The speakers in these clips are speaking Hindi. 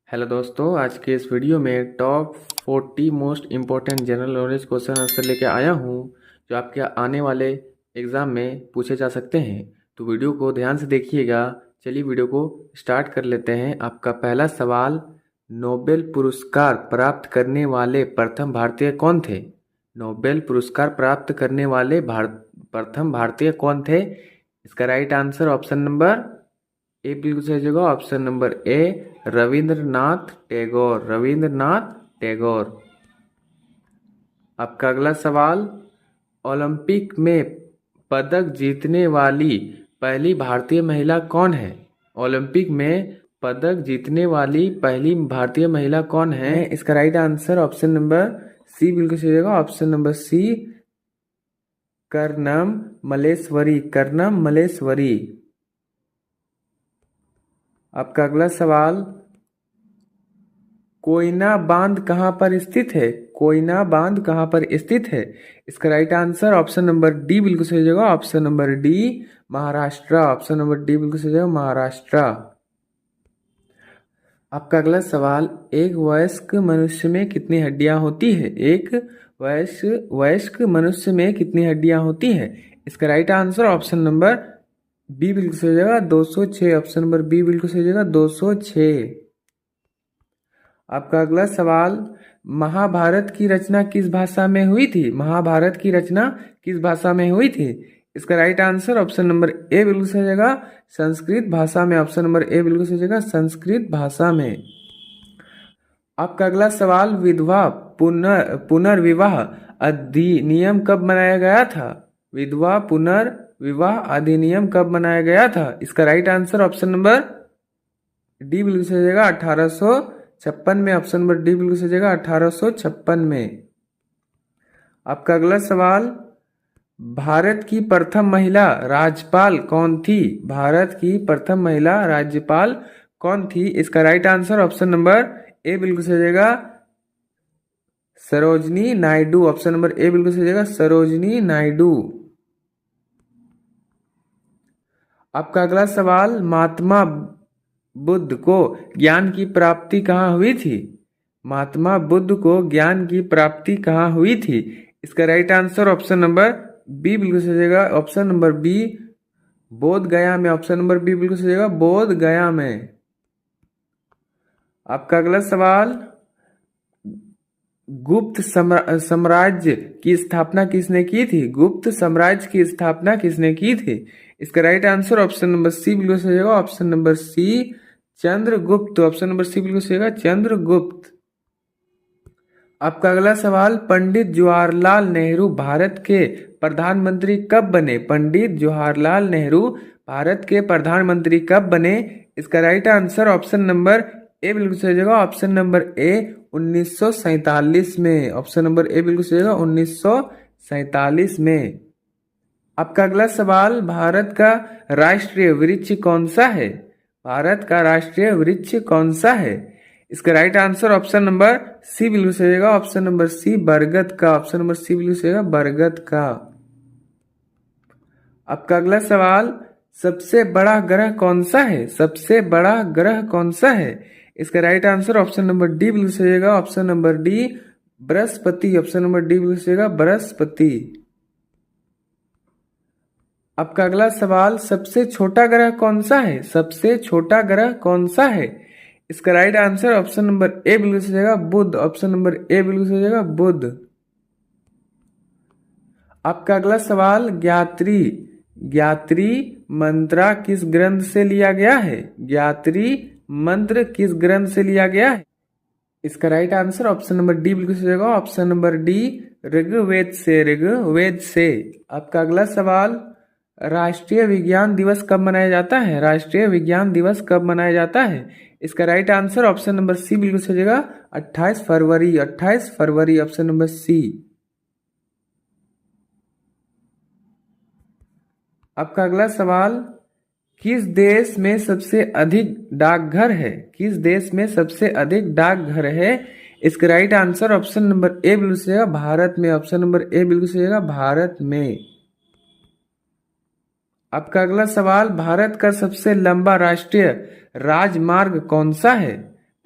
हेलो दोस्तों, आज के इस वीडियो में top 40 most important general knowledge question answer लेके आया हूँ जो आपके आने वाले एग्ज़ाम में पूछे जा सकते हैं। तो वीडियो को ध्यान से देखिएगा। चलिए वीडियो को स्टार्ट कर लेते हैं। आपका पहला सवाल, नोबेल पुरस्कार प्राप्त करने वाले प्रथम भारतीय कौन थे? नोबेल पुरस्कार प्राप्त करने वाले प्रथम भारतीय कौन थे? इसका right answer option number A बिल्कुल सही जगह। ऑप्शन नंबर ए, रविंद्रनाथ टैगोर। रविंद्रनाथ टैगोर। आपका अगला सवाल, ओलंपिक में पदक जीतने वाली पहली भारतीय महिला कौन है? ओलंपिक में पदक जीतने वाली पहली भारतीय महिला कौन है? इसका right answer option number C बिल्कुल सही जगह। Option number C, Karnam Malleswari. Karnam Malleswari. आपका अगला सवाल, कोयना बांध कहाँ पर स्थित है? कोयना बांध कहाँ पर स्थित है? इसका right answer option number D बिल्कुल सही जगह। Option number D, Maharashtra. Option number D बिल्कुल सही जगह, महाराष्ट्र। आपका अगला सवाल, एक वयस्क मनुष्य में कितनी हड्डियां होती है? एक वयस्क मनुष्य में कितनी हड्डियां होती है? इसका right answer option number B बिल्कुल सही जगह, 206। ऑप्शन नंबर बी बिल्कुल सही जगह, 206। आपका अगला सवाल, महाभारत की रचना किस भाषा में हुई थी? महाभारत की रचना किस भाषा में हुई थी? इसका right answer option number A बिल्कुल सही जगह, संस्कृत भाषा में। ऑप्शन नंबर ए बिल्कुल सही जगह, संस्कृत भाषा में। आपका अगला सवाल, विधवा पुनर्विवाह अधिनियम कब बनाया गया था? विधवा पुनर्विवाह अधिनियम कब बनाया गया था? इसका right answer option number D बिल्कुल सही जगह, 1856 में। ऑप्शन नंबर डी बिल्कुल सही जगह, 1856 में। आपका अगला सवाल, भारत की प्रथम महिला राज्यपाल कौन थी? भारत की प्रथम महिला राज्यपाल कौन थी? इसका right answer option number A बिल्कुल सही जगह, Sarojini Naidu. Option number A बिल्कुल सही जगह, सरोजनी नायडू। आपका अगला सवाल, महात्मा बुद्ध को ज्ञान की प्राप्ति कहाँ हुई थी? महात्मा बुद्ध को ज्ञान की प्राप्ति कहाँ हुई थी? इसका right answer option number B बिल्कुल सही जगह। ऑप्शन नंबर बी, बोध गया में। ऑप्शन नंबर बी बिल्कुल सही जगह, बोध गया में। आपका अगला सवाल, गुप्त साम्राज्य की स्थापना किसने की थी? गुप्त साम्राज्य की स्थापना किसने की थी? इसका right answer option number C बिल्कुल सही जगह। Option number C, Chandragupta. Option number C बिल्कुल सही जगह, चंद्रगुप्त। आपका अगला सवाल, पंडित जवाहरलाल नेहरू भारत के प्रधानमंत्री कब बने? पंडित जवाहरलाल नेहरू भारत के प्रधानमंत्री कब बने? इसका right answer option number A बिल्कुल सही जगह। ऑप्शन नंबर ए, 1947 में। ऑप्शन नंबर ए बिल्कुल सही जगह, 1947 में। आपका अगला सवाल, भारत का राष्ट्रीय वृक्ष कौन सा है? भारत का राष्ट्रीय वृक्ष कौन सा है? इसका right answer option number C बिल्कुल सही जगह। ऑप्शन नंबर सी, बरगद का। ऑप्शन नंबर सी बिल्कुल सही जगह, बरगद का। आपका अगला सवाल, सबसे बड़ा ग्रह कौन सा है? सबसे बड़ा ग्रह कौन सा है? इसका right answer option number D बिल्कुल सही जगह। Option number D, Brihaspati. Option number D बिल्कुल सही जगह, बृहस्पति। आपका अगला सवाल, सबसे छोटा ग्रह कौन सा है? सबसे छोटा ग्रह कौन सा है? इसका right answer option number A बिल्कुल सही जगह, बुध। ऑप्शन नंबर ए बिल्कुल सही जगह, बुध। आपका अगला सवाल, ज्ञात्री मंत्रा किस ग्रंथ से लिया गया है? ज्ञात्री मंत्र किस ग्रंथ से लिया गया है? इसका right answer option number D बिल्कुल सही जगह। ऑप्शन नंबर डी, ऋग्वेद से। ऋग्वेद से। आपका अगला सवाल, राष्ट्रीय विज्ञान दिवस कब मनाया जाता है? राष्ट्रीय विज्ञान दिवस कब मनाया जाता है? इसका right answer option number C बिल्कुल सही जगह, 28 फरवरी। 28 फरवरी। ऑप्शन नंबर सी। आपका अगला सवाल, किस देश में सबसे अधिक डाकघर है? किस देश में सबसे अधिक डाकघर है? इसका right answer option number A बिल्कुल सही जगह, भारत में। ऑप्शन नंबर ए बिल्कुल सही जगह, भारत में। आपका अगला सवाल, भारत का सबसे लंबा राष्ट्रीय राजमार्ग कौन सा है?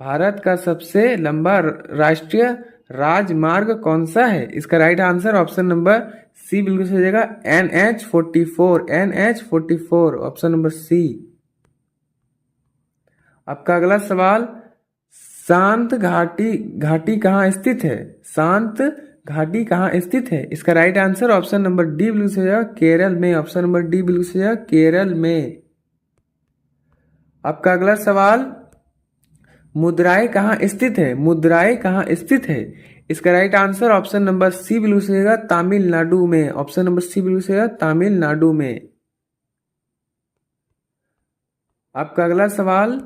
भारत का सबसे लंबा राष्ट्रीय राजमार्ग कौन सा है? इसका right answer option number C बिल्कुल सही हो जाएगा, NH44, NH44 ऑप्शन नंबर सी। आपका अगला सवाल, शांत घाटी घाटी कहाँ स्थित है? शांत घाटी कहाँ स्थित है? इसका right answer option number D बिल्कुल सही हो जाएगा, केरल में। ऑप्शन नंबर डी बिल्कुल सही हो जाएगा, केरल में। आपका अगला सवाल, मुद्राएं कहाँ स्थित है? मुद्राएं कहाँ स्थित है? इसका right answer option number C बिल्कुल सही होगा, तमिलनाडु में। ऑप्शन नंबर सी बिल्कुल सही होगा, तमिलनाडु में। आपका अगला सवाल,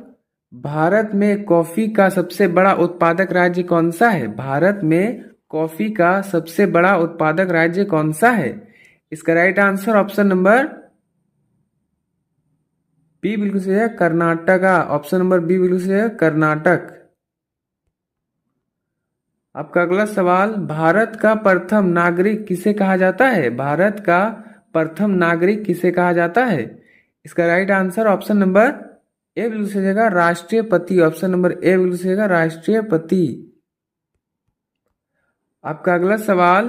भारत में कॉफी का सबसे बड़ा उत्पादक राज्य कौन सा है? भारत में कॉफी का सबसे बड़ा उत्पादक राज्य कौन सा है? इसका right answer option number B बिल्कुल सही है, कर्नाटका। ऑप्शन नंबर बी बिल्कुल सही है, कर्नाटक। आपका अगला सवाल, भारत का प्रथम नागरिक किसे कहा जाता है? भारत का प्रथम नागरिक किसे कहा जाता है? इसका right answer option number A बिल्कुल सही है, राष्ट्रपति। ऑप्शन नंबर ए बिल्कुल सही है, राष्ट्रपति। आपका अगला सवाल,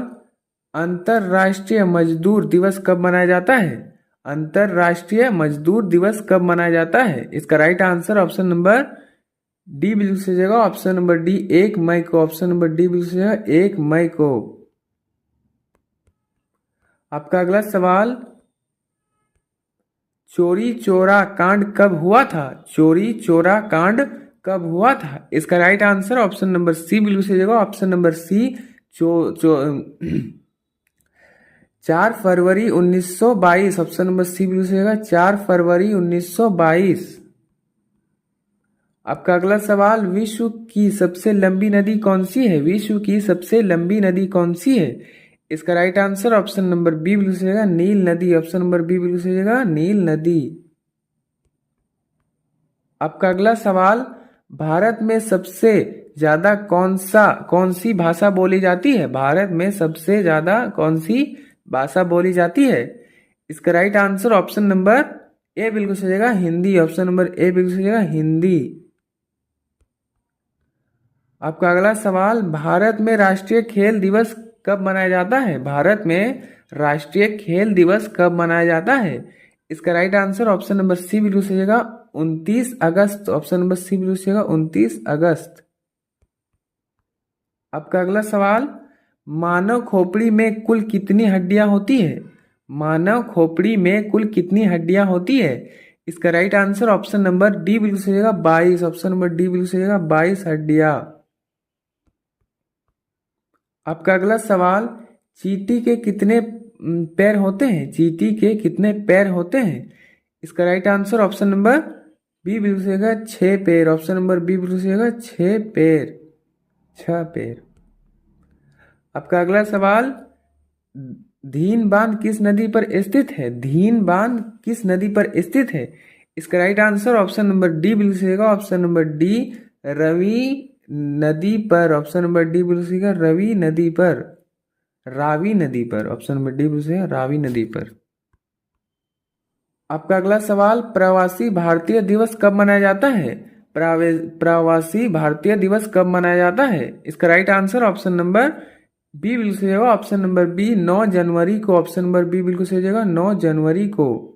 अंतरराष्ट्रीय मजदूर दिवस कब मनाया जाता है? अंतरराष्ट्रीय मजदूर दिवस कब मनाया जाता है? इसका right answer option number D बिल्कुल सही जगह, ऑप्शन नंबर डी 1 मई को। ऑप्शन नंबर डी बिल्कुल सही जगह, 1 मई को। आपका अगला सवाल, चोरी चोरा कांड कब हुआ था? चोरी चोरा कांड कब हुआ था? इसका right answer option number C बिल्कुल सही जगह, ऑप्शन नंबर सी 4 फरवरी 1922। ऑप्शन नंबर सी बिल्कुल सही जगह, 4 फरवरी 1922। आपका अगला सवाल, विश्व की सबसे लंबी नदी कौन सी है? विश्व की सबसे लंबी नदी कौन सी है? इसका right answer option number B बिल्कुल सही जगह, नील नदी। ऑप्शन नंबर बी बिल्कुल सही जगह, नील नदी। आपका अगला सवाल, भारत में सबसे ज्यादा कौन सी भाषा बोली जाती है? भारत में सबसे ज्यादा कौन सी भाषा बोली जाती है? इसका right answer option number A बिल्कुल सही जगह, हिंदी। ऑप्शन नंबर ए बिल्कुल सही जगह, हिंदी। आपका अगला सवाल, भारत में राष्ट्रीय खेल दिवस कब मनाया जाता है? भारत में राष्ट्रीय खेल दिवस कब मनाया जाता है? इसका right answer option number C बिल्कुल सही जगह, 29 अगस्त। ऑप्शन नंबर सी बिल्कुल सही जगह, 29 अगस्त। आपका अगला सवाल, मानव खोपड़ी में कुल कितनी हड्डियां होती है? मानव खोपड़ी में कुल कितनी हड्डियां होती है? इसका right answer option number D बिल्कुल सही जगह, 22। ऑप्शन नंबर डी बिल्कुल सही जगह, 22 हड्डियां। आपका अगला सवाल, चींटी के कितने पैर होते हैं? चींटी के कितने पैर होते हैं? इसका right answer option number B बिल्कुल सही जगह, 6 पैर। ऑप्शन नंबर बी बिल्कुल सही जगह, 6 पैर, 6 पैर। आपका अगला सवाल, धीन बांध किस नदी पर स्थित है? धीन बांध किस नदी पर स्थित है? इसका right answer option number D बिल्कुल सही जगह, ऑप्शन नंबर डी रवि नदी पर। ऑप्शन नंबर डी बिल्कुल सही जगह, रवि नदी पर, रावी नदी पर। ऑप्शन नंबर डी बिल्कुल सही है, रावी नदी पर। आपका अगला सवाल, प्रवासी भारतीय दिवस कब मनाया जाता है? प्रवासी भारतीय दिवस कब मनाया जाता है? इसका right answer option number B बिल्कुल सही जगह, ऑप्शन नंबर बी 9 जनवरी को। ऑप्शन नंबर बी बिल्कुल सही जगह, 9 जनवरी को।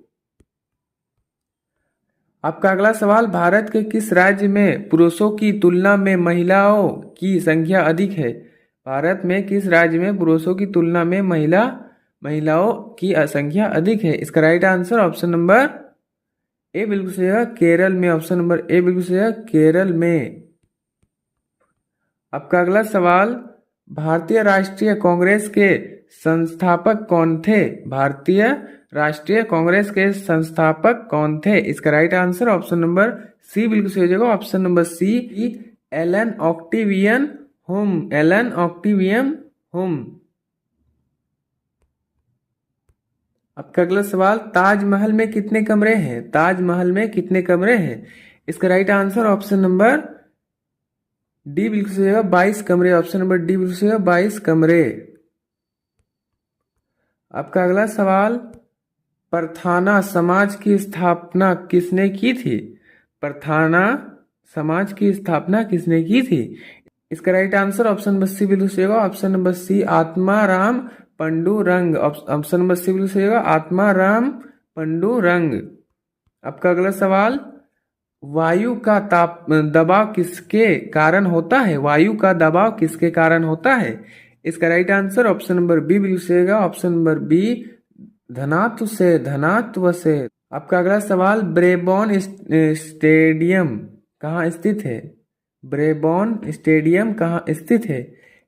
आपका अगला सवाल, भारत के किस राज्य में पुरुषों की तुलना में महिलाओं की संख्या अधिक है? भारत में किस राज्य में पुरुषों की तुलना में महिलाओं की संख्या अधिक है? इसका right answer option number A बिल्कुल सही है, केरल में। ऑप्शन नंबर ए बिल्कुल सही है, केरल में। आपका अगला सवाल, भारतीय राष्ट्रीय कांग्रेस के संस्थापक कौन थे? भारतीय राष्ट्रीय कांग्रेस के संस्थापक कौन थे? इसका right answer option number C बिल्कुल सही हो जाएगा, option number C Allan Octavian Hume. Allan Octavian Hume. आपका अगला सवाल, ताजमहल में कितने कमरे हैं? ताजमहल में कितने कमरे हैं? इसका right answer option number D बिल्कुल सही है, 22 कमरे। ऑप्शन नंबर डी बिल्कुल सही है, 22 कमरे। आपका अगला सवाल, परथाना समाज की स्थापना किसने की थी? परथाना समाज की स्थापना किसने की थी? इसका right answer option number C बिल्कुल सही होगा। Option number C Atmaram Pandurang. Option number C बिल्कुल सही होगा, आत्माराम पंडुरंग। आपका अगला सवाल, वायु का दबाव किसके कारण होता है? वायु का दबाव किसके कारण होता है? इसका right answer option number B बिल्कुल सही होगा। ऑप्शन नंबर बी धनात्व से, धनात्व से। आपका अगला सवाल, ब्रेबॉर्न स्टेडियम कहाँ स्थित है? ब्रेबॉर्न स्टेडियम कहाँ स्थित है?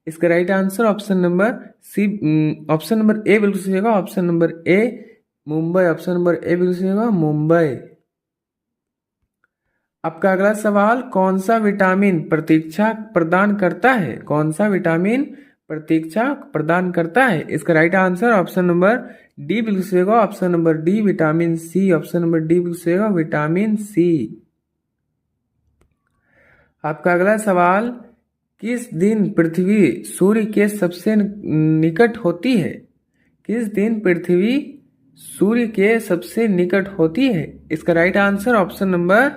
इसका right answer option number C, option number A बिल्कुल सही होगा। Option number A Mumbai. Option number A बिल्कुल सही होगा, मुंबई। आपका अगला सवाल, कौन सा विटामिन प्रतीक्षा प्रदान करता है? कौन सा विटामिन प्रतीक्षा प्रदान करता है? इसका right answer option number D बिल्कुल सही होगा। Option number D vitamin C. Option number D बिल्कुल सही होगा, विटामिन सी। आपका अगला सवाल, किस दिन पृथ्वी सूर्य के सबसे निकट होती है? किस दिन पृथ्वी सूर्य के सबसे निकट होती है? इसका right answer option number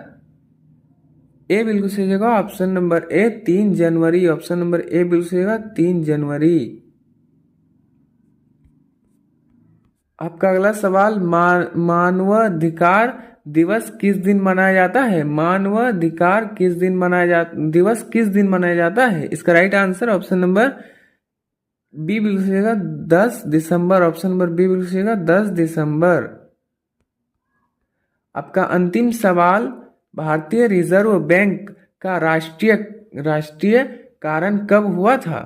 A बिल्कुल सही जगह। Option number A 3 January. Option number A बिल्कुल सही जगह, 3 जनवरी। आपका अगला सवाल, मानवाधिकार दिवस किस दिन मनाया जाता है? मानवाधिकार दिवस किस दिन मनाया जाता है? इसका right answer option number B बिल्कुल सही जगह, 10 दिसंबर। ऑप्शन नंबर बी बिल्कुल सही जगह, 10 दिसंबर। आपका अंतिम सवाल, भारतीय रिजर्व बैंक का राष्ट्रीयकरण कब हुआ था?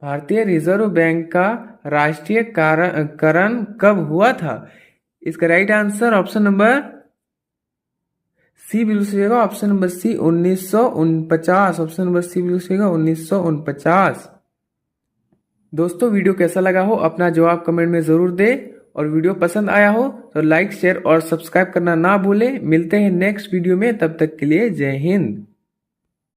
भारतीय रिजर्व बैंक का राष्ट्रीयकरण कब हुआ था? इसका right answer option number C बिल्कुल सही होगा। Option number C 1949। Option number C बिल्कुल सही होगा, 1949। दोस्तों, वीडियो कैसा लगा हो अपना जवाब कमेंट में जरूर दे, और वीडियो पसंद आया हो तो लाइक शेयर और सब्सक्राइब करना ना भूलें। मिलते हैं नेक्स्ट वीडियो में, तब तक के लिए जय हिंद।